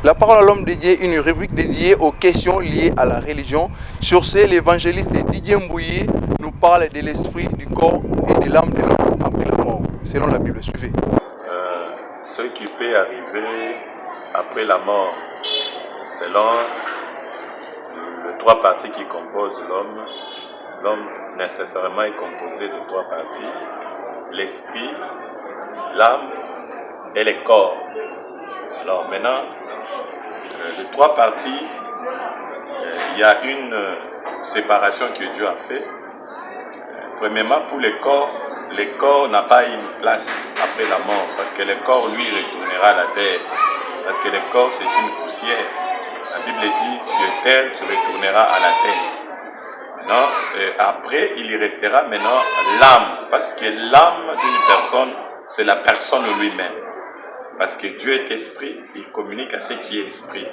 La parole à l'homme dédiée, une rubrique dédiée aux questions liées à la religion. Sur ce, l'évangéliste Didier Mbouyi nous parle de l'esprit, du corps et de l'âme de l'homme après la mort, selon la Bible. Suivez. Ce qui peut arriver après la mort, selon les trois parties qui composent l'homme, l'homme nécessairement est composé de trois parties: l'esprit, l'âme et le corps. Alors maintenant, les trois parties, il y a une séparation que Dieu a fait. Premièrement, pour le corps n'a pas une place après la mort, parce que le corps, lui, retournera à la terre. Parce que le corps, c'est une poussière. La Bible dit, tu es terre, tu retourneras à la terre. Maintenant, après, il y restera maintenant l'âme, parce que l'âme d'une personne, c'est la personne lui-même. Parce que Dieu est esprit, il communique à ce qui est esprit.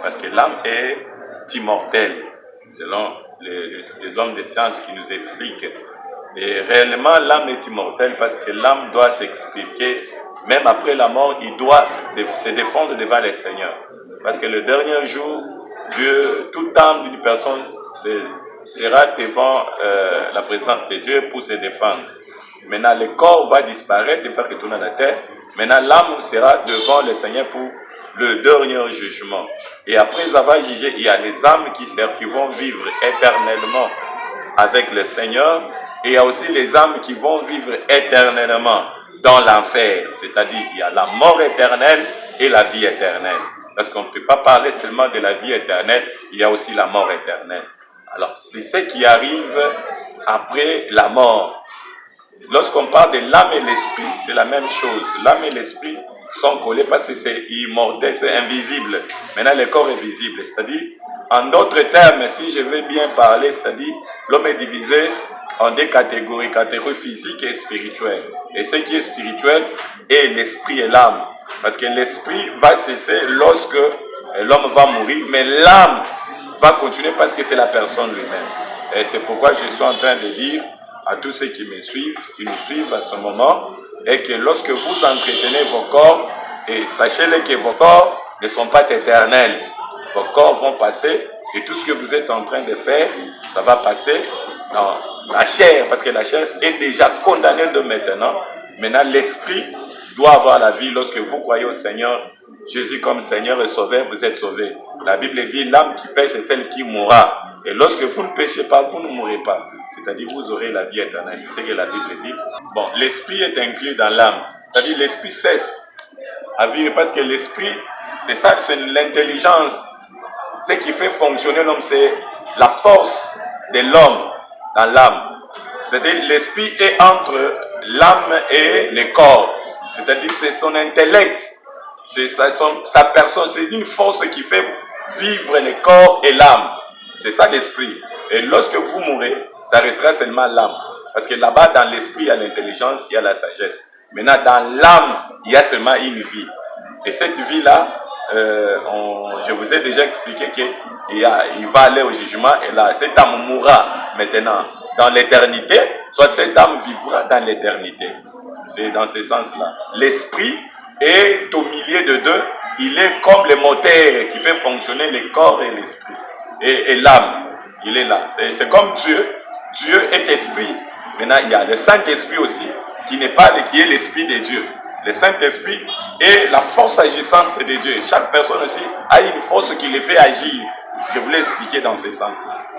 Parce que l'âme est immortelle, selon les hommes des sciences qui nous expliquent. Et réellement, l'âme est immortelle parce que l'âme doit s'expliquer. Même après la mort, il doit se défendre devant le Seigneur. Parce que le dernier jour, Dieu, toute âme d'une personne sera devant la présence de Dieu pour se défendre. Maintenant, le corps va disparaître et va retourner à la terre. Maintenant, l'âme sera devant le Seigneur pour le dernier jugement. Et après avoir jugé, il y a les âmes qui vont vivre éternellement avec le Seigneur. Et il y a aussi les âmes qui vont vivre éternellement dans l'enfer. C'est-à-dire, il y a la mort éternelle et la vie éternelle. Parce qu'on ne peut pas parler seulement de la vie éternelle, il y a aussi la mort éternelle. Alors, c'est ce qui arrive après la mort. Lorsqu'on parle de l'âme et l'esprit, c'est la même chose. L'âme et l'esprit sont collés parce que c'est immortel, c'est invisible. Maintenant, le corps est visible. C'est-à-dire, en d'autres termes, si je veux bien parler, c'est-à-dire, l'homme est divisé en deux catégories physique et spirituelle. Et ce qui est spirituel est l'esprit et l'âme. Parce que l'esprit va cesser lorsque l'homme va mourir, mais l'âme va continuer parce que c'est la personne lui-même. Et c'est pourquoi je suis en train de dire à tous ceux qui me suivent, qui nous suivent à ce moment, et que lorsque vous entretenez vos corps, et sachez-le que vos corps ne sont pas éternels. Vos corps vont passer, et tout ce que vous êtes en train de faire, ça va passer dans la chair, parce que la chair est déjà condamnée de maintenant. Maintenant, l'esprit doit avoir la vie. Lorsque vous croyez au Seigneur, Jésus comme Seigneur et Sauveur, vous êtes sauvés. La Bible dit, l'âme qui pêche est celle qui mourra. Et lorsque vous ne péchez pas, vous ne mourrez pas. C'est-à-dire, vous aurez la vie éternelle. C'est ce que la Bible dit. Bon, l'esprit est inclus dans l'âme. C'est-à-dire, l'esprit cesse à vivre parce que l'esprit, c'est ça, c'est l'intelligence. Ce qui fait fonctionner l'homme, c'est la force de l'homme dans l'âme. C'est-à-dire, l'esprit est entre l'âme et le corps. C'est-à-dire, c'est son intellect, c'est sa personne, c'est une force qui fait vivre le corps et l'âme. C'est ça l'esprit. Et lorsque vous mourrez, ça restera seulement l'âme. Parce que là-bas, dans l'esprit, il y a l'intelligence, il y a la sagesse. Maintenant, dans l'âme, il y a seulement une vie. Et cette vie-là, je vous ai déjà expliqué qu'il va aller au jugement et là, cette âme mourra maintenant dans l'éternité, soit cette âme vivra dans l'éternité. C'est dans ce sens-là. L'esprit est au milieu de deux. Il est comme le moteur qui fait fonctionner le corps et l'esprit. Et l'âme, il est là. C'est comme Dieu. Dieu est esprit. Maintenant, il y a le Saint-Esprit aussi, qui est l'esprit de Dieu. Le Saint-Esprit est la force agissante de Dieu. Chaque personne aussi a une force qui le fait agir. Je vous l'ai expliqué dans ce sens-là.